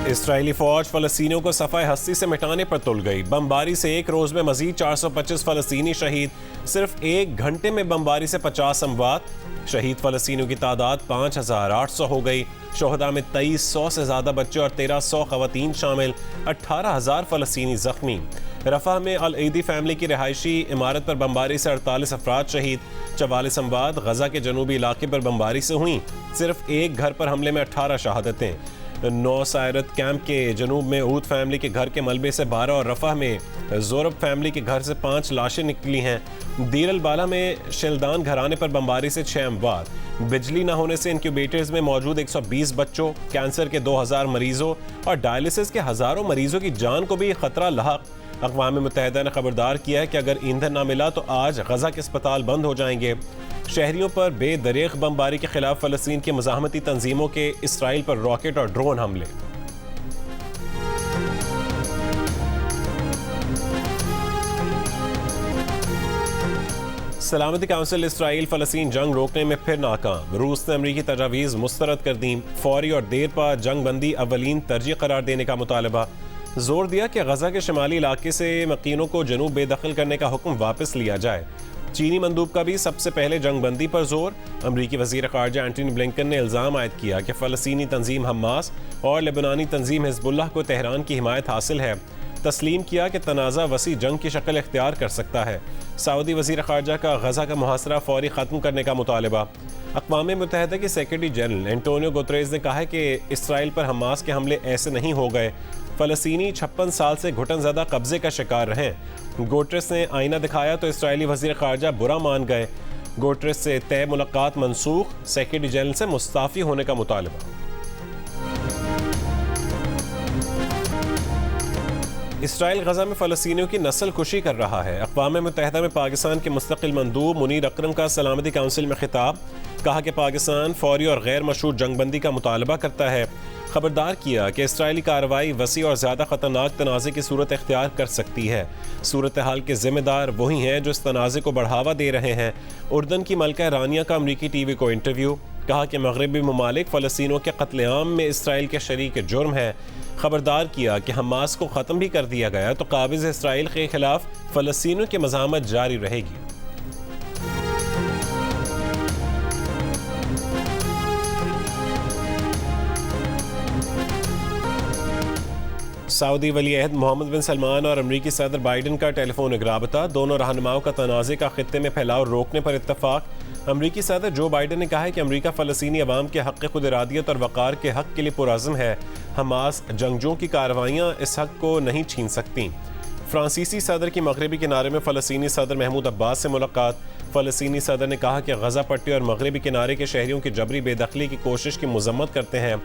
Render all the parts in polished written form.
Israeli फौज फलस्तीनियों को सफ़ाए हस्ती से मिटाने पर तुल गई। बमबारी से एक रोज में मजीद 425 फलस्तीनी शहीद। सिर्फ एक घंटे में बमबारी से 50 अमवात। शहीद फलस्तीनियों की तादाद 5800 हो गई। शोहदा में 2300 से ज्यादा बच्चे और 1300 खवातीन शामिल। 18,000 फलस्तीनी जख्मी। रफा में अल ईदी फैमिली की रिहायशी इमारत पर बमबारी से 48 अफराद शहीद। 44 अमवात गजा के जनूबी इलाके पर बमबारी से हुई। सिर्फ एक घर पर हमले में 18 शहादतें। नौ सायरत कैंप के जनूब में ऊद फैमिली के घर के मलबे से 12 और रफा में जोरब फैमिली के घर से 5 लाशें निकली हैं। दीर अल बाला में शिलदान घराने पर बमबारी से 6 अमवात। बिजली न होने से इंक्यूबेटर्स में मौजूद 120 बच्चों, कैंसर के 2000 मरीजों और डायलिसिस के हज़ारों मरीजों की जान को भी खतरा लाहक। अक़वाम मुत्तहिदा ने खबरदार किया है कि अगर ईंधन ना मिला तो आज गजा के अस्पताल बंद हो जाएंगे। शहरियों पर बेदरीग बमबारी के खिलाफ फ़लस्तीन की मुज़ाहमती तंजीमों के इसराइल पर रॉकेट और ड्रोन हमले। सलामती काउंसिल इसराइल फ़लस्तीन जंग रोकने में फिर नाकाम। रूस ने अमरीकी तजावीज़ मुस्तरद कर दी। फौरी और देर पा जंग बंदी अवलीन तरजीह करार देने का मुतालबा। जोर दिया कि गजा के शमाली इलाके से मकीनों को जनूब बेदखल करने का हुक्म वापस लिया जाए। चीनी मंदूब का भी सबसे पहले जंग बंदी पर जोर। अमरीकी वज़ीर ख़ारजा एंटनी ब्लिंकन ने इल्ज़ाम आयद किया कि फ़लस्तीनी तंजीम हमास और लेबनानी तंजीम हिज़्बुल्लाह को तेहरान की हिमायत हासिल है। तस्लीम किया कि तनाज़ा वसी जंग की शक्ल इख्तियार कर सकता है। सऊदी वज़ीर ख़ारजा का गजा का मुहासरा फौरी ख़त्म करने का मुतालबा। अक़वाम मुत्तहिदा के सेक्रेटरी जनरल एंटोनियो गुतरेज़ ने कहा है कि इसराइल पर हमास के हमले ऐसे नहीं हो गए। फ़लस्तीनी 56 साल से घुटन ज़दा कब्जे का शिकार रहे। गुतरेज़ ने आईना दिखाया तो इसराइली वज़ीर ख़ारजा बुरा मान गए। गुतरेज़ से तय मुलाकात मनसूख। सेक्रेटरी जनरल से मुस्ताफ़ी होने का मुतालबा। इसराइल गजा में फ़लस्तीनियों की नस्ल कुशी कर रहा है। अक़वाम मुत्तहिदा में पाकिस्तान के मुस्तक़िल मंदूब मुनीर अकरम का सलामती काउंसिल में खिताब। कहा कि पाकिस्तान फौरी और गैर मशरूत जंगबंदी का मुतालबा करता है। खबरदार किया कि इसराइली कार्रवाई वसी और ज़्यादा ख़तरनाक तनाज़े की सूरत इख्तियार कर सकती है। सूरत हाल के ज़िम्मेदार वही हैं जो इस तनाज़े को बढ़ावा दे रहे हैं। उर्दन की मलका रानिया का अमरीकी TV को इंटरव्यू। कहा कि मगरबी ममालिक फ़लस्तीनियों के कत्लेआम में इसराइल के शरीक जुर्म है। खबरदार किया कि हमास को ख़त्म भी कर दिया गया तो काबिज़ इसराइल के खिलाफ फ़लस्तीनियों की मज़ाहमत जारी रहेगी। सऊदी वली अहद मोहम्मद बिन सलमान और अमरीकी सदर बाइडन का टेलीफोनिक राबता। दोनों रहनुमाओं का तनाज़े का खित्ते में फैलाव रोकने पर इत्तफाक। अमरीकी सदर जो बाइडन ने कहा है कि अमरीका फ़लस्तीनी अवाम के हक़ खुद इरादियत और वक़ार के हक़ के लिए पुरअज़्म है। हमास जंगजों की कार्रवाइयाँ इस हक़ को नहीं छीन सकती। फ्रांसीसी सदर की मगरबी किनारे में फ़लस्तीनी सदर महमूद अब्बास से मुलाकात। फ़लस्तीनी सदर ने कहा कि गजा पट्टी और मगरबी किनारे के शहरियों की जबरी बेदखली की कोशिश की मज़म्मत करते हैं।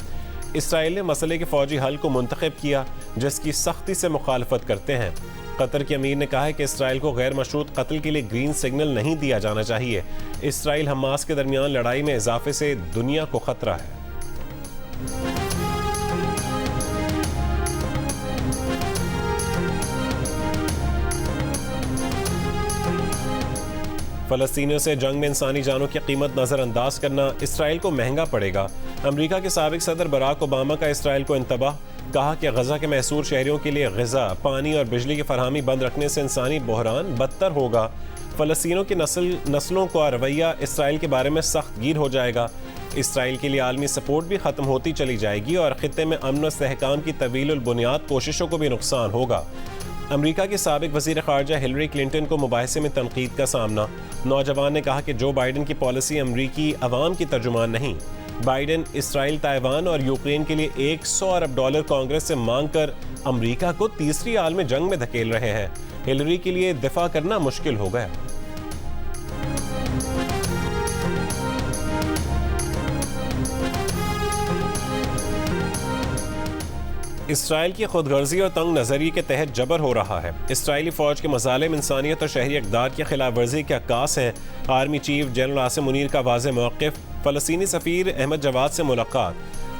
इसराइल ने मसले के फ़ौजी हल को मुंतखब किया जिसकी सख्ती से मुखालफत करते हैं। कतर के अमीर ने कहा है कि इसराइल को गैर मशरूत कत्ल के लिए ग्रीन सिग्नल नहीं दिया जाना चाहिए। इसराइल हमास के दरमियान लड़ाई में इजाफे से दुनिया को खतरा है। फ़लस्तीनियों से जंग में इंसानी जानों की कीमत नज़रअंदाज करना इसराइल को महंगा पड़ेगा। अमरीका के साबिक सदर बराक ओबामा का इसराइल को इंतबाह। कहा कि गजा के महसूर शहरियों के लिए ग़िज़ा, पानी और बिजली की फरहमी बंद रखने से इंसानी बहरान बदतर होगा। फ़लस्तीनियों की नस्लों का रवैया इसराइल के बारे में सख्त गिर हो जाएगा। इसराइल के लिए आलमी सपोर्ट भी ख़त्म होती चली जाएगी और ख़ित्ते में अमन व इस्तेहकाम की तवील बुनियाद कोशिशों को भी नुकसान होगा। अमरीका की साबिक वज़ीर ख़ारजा हिलरी क्लिंटन को मुबाहिसे में तनकीद का सामना। नौजवान ने कहा कि जो बाइडन की पॉलिसी अमरीकी अवाम की तर्जुमान नहीं। बाइडन इसराइल, ताइवान और यूक्रेन के लिए $100 अरब कांग्रेस से मांग कर अमरीका को तीसरी आलमी जंग में धकेल रहे हैं। हिलरी के लिए दिफा करना मुश्किल हो गया। इसराइल की खुदगर्जी और तंग नज़री के तहत जबर हो रहा है। इसराइली फ़ौज के मज़ालिम इंसानियत और शहरी इक़दार की खिलाफ वर्जी के अक्कास हैं। Army chief general Asim Munir का वाज़े मौक़िफ़। फ़लस्तीनी सफ़ीर अहमद जवाद से मुलाकात।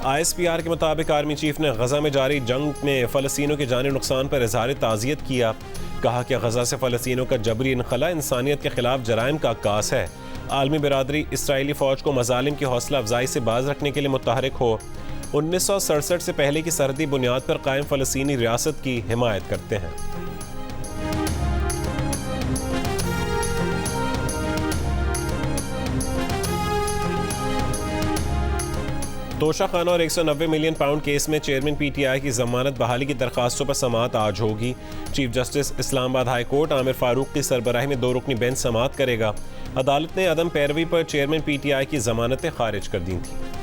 ISPR के मुताबिक आर्मी चीफ ने गजा में जारी जंग में फ़लस्तीनियों के जानी नुकसान पर इज़हार ताज़ियत किया। कहा कि गजा से फ़लस्तीनियों का जबरी इनखला इंसानियत के खिलाफ जराइम का अक्कास है। आलमी बिरादरी इसराइली फ़ौज को मज़ालिम की हौसला अफजाई से बाज रखने के लिए मुतहरिक हो। 1967 से पहले की सरहदी बुनियाद पर कायम फ़लस्तीनी रियासत की हिमायत करते हैं। तोशा खाना और 190 मिलियन पाउंड केस में चेयरमैन पीटीआई की जमानत बहाली की दरखास्तों पर समाअत आज होगी। Chief justice Islamabad high court Aamir Farooq की सरबराही में 2 रुकनी बेंच समाअत करेगा। अदालत ने अदम पैरवी पर चेयरमैन पीटीआई की जमानतें खारिज कर दी थीं।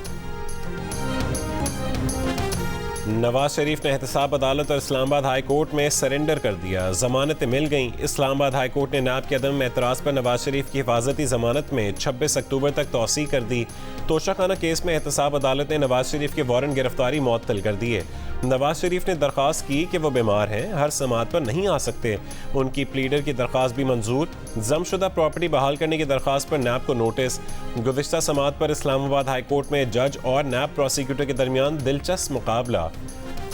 नवाज शरीफ ने एहतसाब अदालत और इस्लामाबाद हाई कोर्ट में सरेंडर कर दिया। जमानतें मिल गईं। इस्लामाबाद हाई कोर्ट ने नैब के अदम में एतराज़ पर नवाज शरीफ की हिफाजती जमानत में 26 अक्टूबर तक तौसी कर दी। तोशाखाना केस में एहतसाब अदालत ने नवाज शरीफ के वारंट गिरफ्तारी मुअत्तल कर दिए। नवाज शरीफ ने दरख्वास्त की कि वो बीमार हैं, हर समाअत पर नहीं आ सकते। उनकी प्लीडर की दरख्वास्त भी मंजूर। जमशुदा प्रॉपर्टी बहाल करने की दरख्वास्त पर नैब को नोटिस। गुज़िश्ता समाअत पर इस्लामाबाद हाई कोर्ट में जज और नैब प्रोसिक्यूटर के दरमियान दिलचस्प मुकाबला।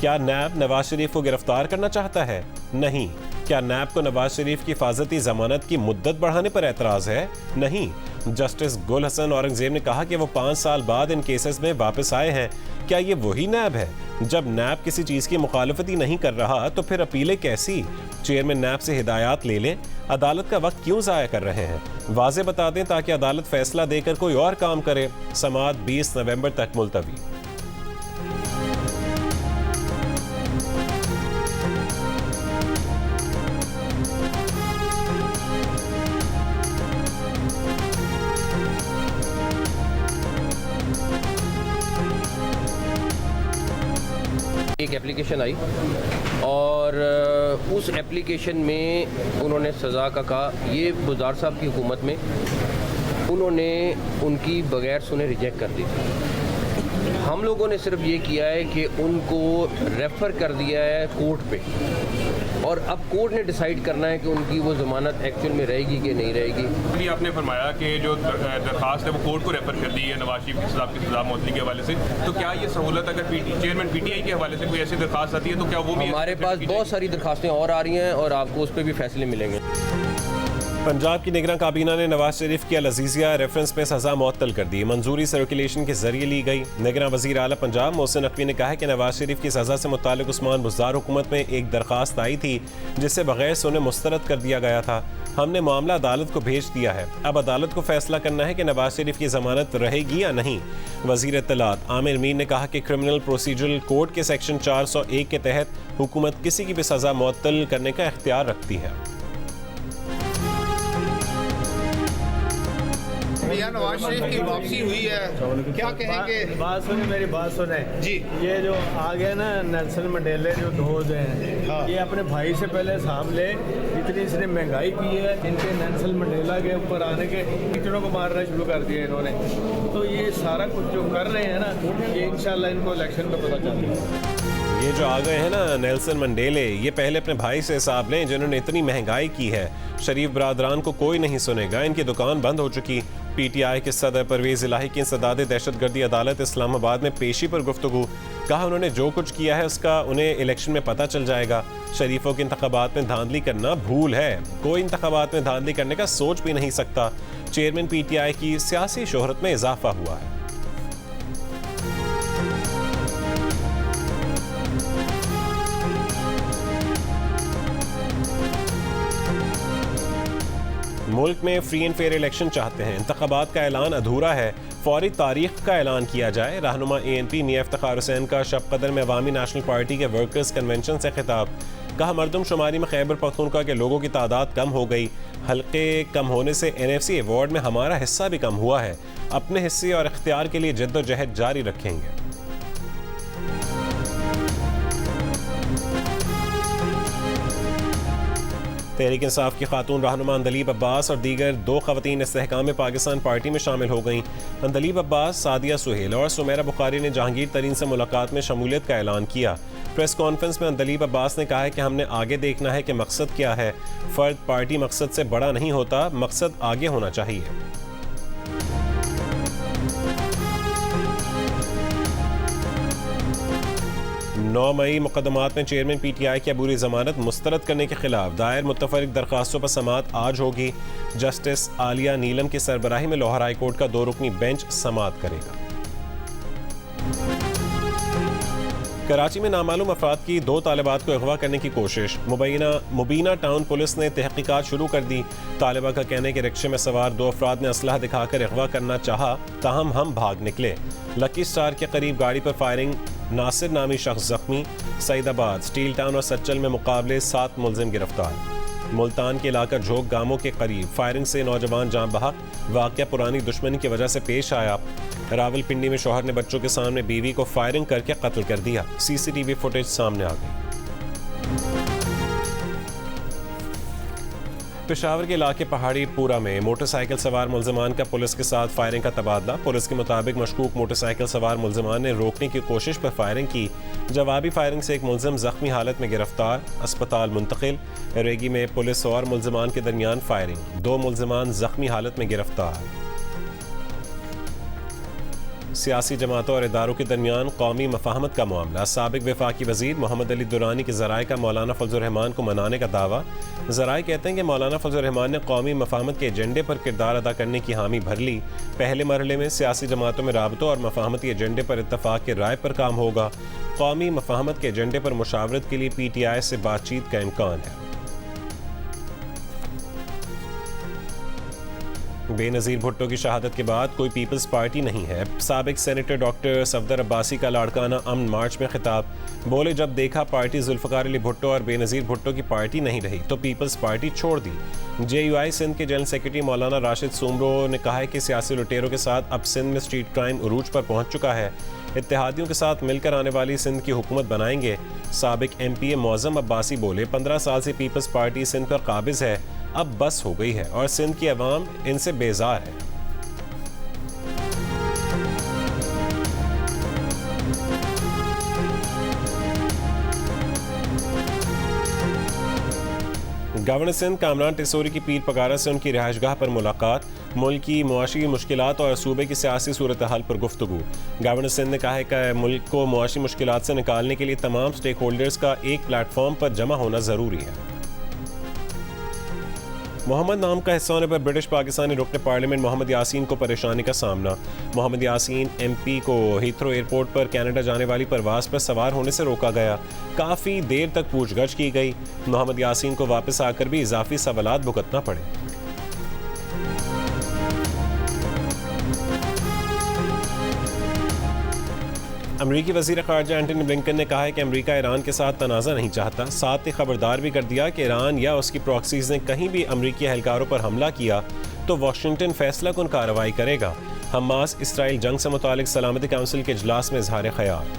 क्या नैब नवाज शरीफ को गिरफ्तार करना चाहता है? नहीं। क्या नैब को नवाज शरीफ की हिफाजती जमानत की मुद्दत बढ़ाने पर एतराज़ है? नहीं। जस्टिस गुल हसन औरंगजेब ने कहा कि वो 5 साल बाद इन केसेस में वापस आए हैं। क्या ये वही नैब है? जब नैब किसी चीज़ की मुखालफत ही नहीं कर रहा तो फिर अपीलें कैसी? चेयरमैन नैब से हिदायत ले लें। अदालत का वक्त क्यों ज़ाया कर रहे हैं? वाज़े बता दें ताकि अदालत फैसला देकर कोई और काम करे। समाअत 20 नवंबर तक मुलतवी। एक एप्लीकेशन आई और उस एप्लीकेशन में उन्होंने सज़ा का कहा। ये बुज़दार साहब की हुकूमत में उन्होंने उनकी बगैर सुने रिजेक्ट कर दी थी। हम लोगों ने सिर्फ ये किया है कि उनको रेफ़र कर दिया है कोर्ट पे, और अब कोर्ट ने डिसाइड करना है कि उनकी वो ज़मानत एक्चुअल में रहेगी कि नहीं रहेगी। अभी आपने फरमाया कि जो दरखास्त है वो कोर्ट को रेफर कर दी है नवाज शरीफ साहब की सजा मुअत्तली के हवाले से, तो क्या ये सहूलत अगर चेयरमैन पीटीआई के हवाले से कोई ऐसी दरखास्त आती है तो क्या वो भी? हमारे पास बहुत सारी दरखास्तें और आ रही हैं और आपको उस पर भी फैसले मिलेंगे। पंजाब की निगरान काबीना ने नवाज शरीफ की अल-अज़ीज़िया रेफरेंस में सज़ा मुअत्तल कर दी। मंजूरी सर्कुलेशन के जरिए ली गई। निगरान वज़ीर आला पंजाब मोहसिन नकवी ने कहा कि नवाज शरीफ की सज़ा से मुताल्लिक़ उस्मान बुज़दार हुकूमत में एक दरख्वास्त आई थी जिसे बगैर सुने मुस्तरद कर दिया गया था। हमने मामला अदालत को भेज दिया है। अब अदालत को फैसला करना है कि नवाज शरीफ की ज़मानत रहेगी या नहीं। वज़ीर इत्तलात आमिर मीर ने कहा कि क्रिमिनल प्रोसीजरल कोड के सेक्शन 401 के तहत हुकूमत किसी की भी सज़ा मुअत्तल करने का इख्तियार रखती है। मियां नवाज शरीफ की वापसी हुई है, क्या कहेंगे? बात सुने, मेरी बात सुने जी। ये जो आ गए ना नेल्सन मंडेला जो धोज हैं, हाँ। ये अपने भाई से पहले हिसाब ले। इतनी इसने महंगाई की है, इनके नेल्सन मंडेला के ऊपर आने के कीचड़ों को मारना शुरू कर दिया इन्होंने। तो ये सारा कुछ जो कर रहे हैं ना, ये इंशाल्लाह इनको इलेक्शन में पता चलेगा। ये जो आ गए हैं ना नेल्सन मंडेले, ये पहले अपने भाई से हिसाब लें जिन्होंने इतनी महंगाई की है। शरीफ बरादरान को कोई नहीं सुनेगा, इनकी दुकान बंद हो चुकी। पीटीआई के सदर परवेज इलाही की इंसदाद दहशतगर्दी अदालत इस्लामाबाद में पेशी पर गुफ्तगू। कहा उन्होंने जो कुछ किया है उसका उन्हें इलेक्शन में पता चल जाएगा। शरीफों के इंतखाबात में धांधली करना भूल है, कोई इंतखाबात में धांधली करने का सोच भी नहीं सकता। चेयरमैन पीटीआई की सियासी शोहरत में इजाफा हुआ है। मुल्क में फ्री एंड फेयर इलेक्शन चाहते हैं। इंतखाबात का ऐलान अधूरा है, फौरी तारीख का ऐलान किया जाए। रहनुमा ANP मियां इफ्तिखार हुसैन का शब कदर में अवामी नेशनल पार्टी के वर्कर्स कन्वेंशन से खिताब। कहा मरदमशुमारी में खैबर पख्तूनख्वा के लोगों की तादाद कम हो गई। हल्के कम होने से NFC अवार्ड में हमारा हिस्सा भी कम हुआ है। अपने हिस्से और इख्तियार के लिए जद्दोजहद जारी रखेंगे। तहरीक इंसाफ की खातून रहनुमा अंदलीब अब्बास और दीगर 2 खवातीन इस्तेहकाम पाकिस्तान पार्टी में शामिल हो गईं। अंदलीब अब्बास, सादिया सुहेल और सुमेरा बुखारी ने जहांगीर तरीन से मुलाकात में शमूलियत का ऐलान किया। प्रेस कॉन्फ्रेंस में अंदलीब अब्बास ने कहा है कि हमने आगे देखना है कि मकसद क्या है। फ़र्द पार्टी मकसद से बड़ा नहीं होता, मकसद आगे होना चाहिए। 9 मई मुकदमात में चेयरमैन PTI की अबूरी जमानत मुस्तरद करने के खिलाफ दायर मुतफरिक दरखास्तों पर समाअत आज होगी। जस्टिस आलिया नीलम की सरबराही में लाहौर हाई कोर्ट का 2 रुकनी बेंच समाअत करेगा। कराची में नामालूम अफराद की 2 तालिबात को अगवा करने की कोशिश। मुबीना टाउन पुलिस ने तहकीकात शुरू कर दी। तालिबा का कहना है कि रिक्शे में सवार 2 अफराद ने असलहा दिखाकर अगवा करना चाहा, ताहम हम भाग निकले। लकी स्टार के करीब गाड़ी पर फायरिंग, नासिर नामी शख्स जख्मी। सईदाबाद, स्टील टाउन और सच्चल में मुकाबले 7 मुलजिम गिरफ्तार। मुल्तान के इलाका झोंक गामों के करीब फायरिंग से नौजवान जान बहक। वाक़या पुरानी दुश्मनी की वजह से पेश आया। रावलपिंडी में शौहर ने बच्चों के सामने बीवी को फायरिंग करके कत्ल कर दिया। सीसीटीवी फुटेज सामने आ गई। पेशावर के इलाके पहाड़ी पूरा में मोटरसाइकिल सवार मुल्जिमान का पुलिस के साथ फायरिंग का तबादला। पुलिस के मुताबिक मशकूक मोटरसाइकिल सवार मुल्जिमान ने रोकने की कोशिश पर फायरिंग की। जवाबी फायरिंग से एक मुल्जिम जख्मी हालत में गिरफ्तार, अस्पताल मुंतकिल। रेगी में पुलिस और मुल्जिमान के दरमियान फायरिंग, 2 मुल्जिमान जख्मी हालत में गिरफ्तार। सियासी जमातों और इदारों के दरमियान कौमी मफाहमत का मामला। साबिक वफाकी वजीर मोहम्मद अली दुरानी के ज़राए का मौलाना फजल रहमान को मनाने का दावा। ज़राए कहते हैं कि मौलाना फजल रहमान ने कौमी मफाहमत के एजेंडे पर किरदार अदा करने की हामी भर ली। पहले मरहले में सियासी जमातों में राबतों और मफाहमती एजेंडे पर इत्तफाक के राय पर काम होगा। कौमी मफाहमत के एजेंडे पर मुशावरत के लिए PTI से बातचीत का इम्कान है। बेनज़ीर भुट्टो की शहादत के बाद कोई पीपल्स पार्टी नहीं है। साबिक सेनेटर डॉक्टर सफदर अब्बासी का लाड़काना अमन मार्च में खिताब। बोले, जब देखा पार्टी जुल्फ़िकार अली भुट्टो और बेनज़ीर भुट्टो की पार्टी नहीं रही तो पीपल्स पार्टी छोड़ दी। JUI सिंध के जनरल सेक्रेटरी मौलाना राशिद सुमरो ने कहा है कि सियासी लुटेरों के साथ अब सिंध में स्ट्रीट क्राइम उरूज पर पहुंच चुका है। इत्तेहादियों के साथ मिलकर आने वाली सिंध की हुकूमत बनाएंगे। साबिक MPA मौज़म अब्बासी बोले, 15 साल से पीपल्स पार्टी सिंध पर काबिज है, अब बस हो गई है और सिंध की अवाम इनसे बेजार है। गवर्नर सिंध कामरान टिसोरी की पीर पगारा से उनकी रिहाइशगाह पर मुलाकात। मुल्क की मुआशी मुश्किलात और सूबे की सियासी सूरत हाल पर गुफ्तगू। गवर्नर सिंध ने कहा है कि मुल्क को मुआशी मुश्किलात से निकालने के लिए तमाम स्टेक होल्डर्स का एक प्लेटफॉर्म पर जमा होना ज़रूरी है। मोहम्मद नाम का हिस्सा होने पर ब्रिटिश पाकिस्तानी रुकन पार्लियामेंट मोहम्मद यासीन को परेशानी का सामना। मोहम्मद यासीन MP को हीथ्रो एयरपोर्ट पर कनाडा जाने वाली परवाज़ पर सवार होने से रोका गया। काफ़ी देर तक पूछगछ की गई। मोहम्मद यासीन को वापस आकर भी इजाफी सवालात भुगतना पड़े। अमरीकी वज़ीर ख़ारजा एंटनी ब्लिंकन ने कहा है कि अमरीका ईरान के साथ तनाज़ा नहीं चाहता। साथ ही खबरदार भी कर दिया कि ईरान या उसकी प्रॉक्सीज़ ने कहीं भी अमरीकी एहलकारों पर हमला किया तो वाशिंगटन फैसला कुन कार्रवाई करेगा। हमास इसराइल जंग से मुतालिक सलामती काउंसिल के इजलास में इज़हार ख़याल।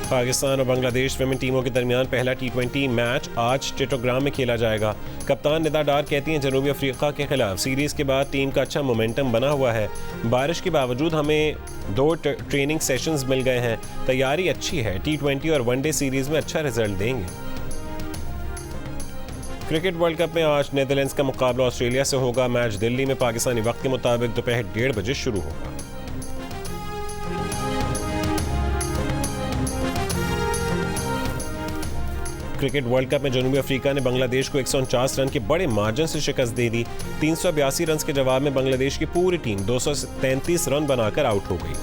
पाकिस्तान और बांग्लादेश वुमेन टीमों के दरमियान पहला T20 मैच आज चट्टोग्राम में खेला जाएगा। कप्तान निदा डार कहती हैं, जनूबी अफ्रीका के खिलाफ सीरीज़ के बाद टीम का अच्छा मोमेंटम बना हुआ है। बारिश के बावजूद हमें 2 ट्रेनिंग सेशंस मिल गए हैं। तैयारी अच्छी है। T20 और वनडे सीरीज़ में अच्छा रिजल्ट देंगे। क्रिकेट वर्ल्ड कप में आज नीदरलैंड्स का मुकाबला ऑस्ट्रेलिया से होगा। मैच दिल्ली में पाकिस्तानी वक्त के मुताबिक दोपहर 1:30 बजे शुरू होगा। क्रिकेट वर्ल्ड कप में जनूबी अफ्रीका ने बांग्लादेश को 149 रन के बड़े मार्जिन से शिकस्त दे दी। 382 रन के जवाब में बांग्लादेश की पूरी टीम 233 रन बनाकर आउट हो गई।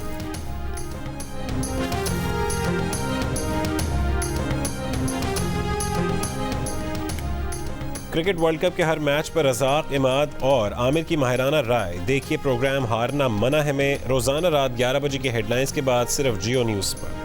क्रिकेट वर्ल्ड कप के हर मैच पर रज़ाक, इमाद और आमिर की माहिराना राय। देखिए प्रोग्राम हारना मना है में रोजाना रात 11 बजे की हेडलाइंस के बाद सिर्फ जियो न्यूज़ पर।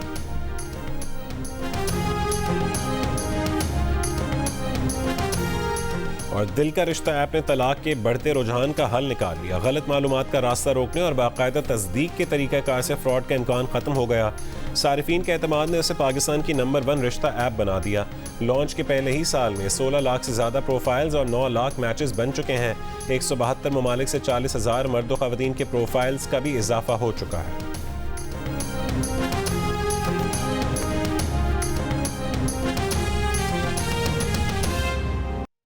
और दिल का रिश्ता ऐप ने तलाक के बढ़ते रुझान का हल निकाल लिया। गलत मालूमात का रास्ता रोकने और बाकायदा तस्दीक के तरीक़ाकार से फ्रॉड का इम्कान ख़त्म हो गया। सारिफीन के एतमाद ने उसे पाकिस्तान की नंबर 1 रिश्ता ऐप बना दिया। लॉन्च के पहले ही साल में 16 लाख से ज़्यादा प्रोफाइल्स और 9 लाख मैचेस बन चुके हैं। 172 ममालिक से 40,000 मर्द व ख़वातीन के प्रोफाइल्स का भी इजाफा हो चुका है।